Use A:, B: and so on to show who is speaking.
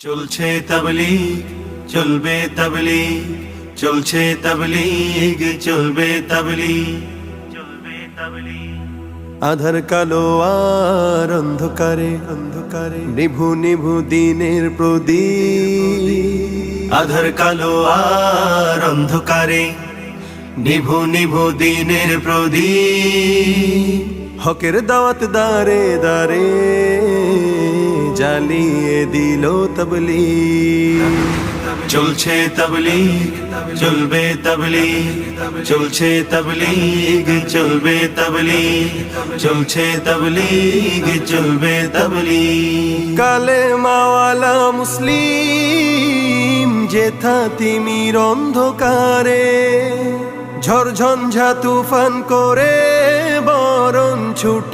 A: চলছে তাবলীগ, চলবে তাবলীগ, চলছে তাবলীগ, চলবে তাবলীগ, চলবে তাবলীগ। আধার কালো আর অন্ধকারে, অন্ধকারে নিভু নিভু দিনের প্রদীপ। আধার কালো আর অন্ধকারে নিভু নিভু দিনের প্রদীপ। হকের দাওয়াত দারে দারে জ্বালিয়ে দিল তাবলীগ। চলছে তাবলীগ, চলবে তাবলীগ, চলছে তাবলীগ, চলবে তাবলীগ, চলছে তাবলীগ, চলবে তাবলীগ। কালেমাওয়ালা মুসলিম যেথা তিমির অন্ধকারে ঝড় ঝঞ্ঝা তুফান করে বরণ ছুটে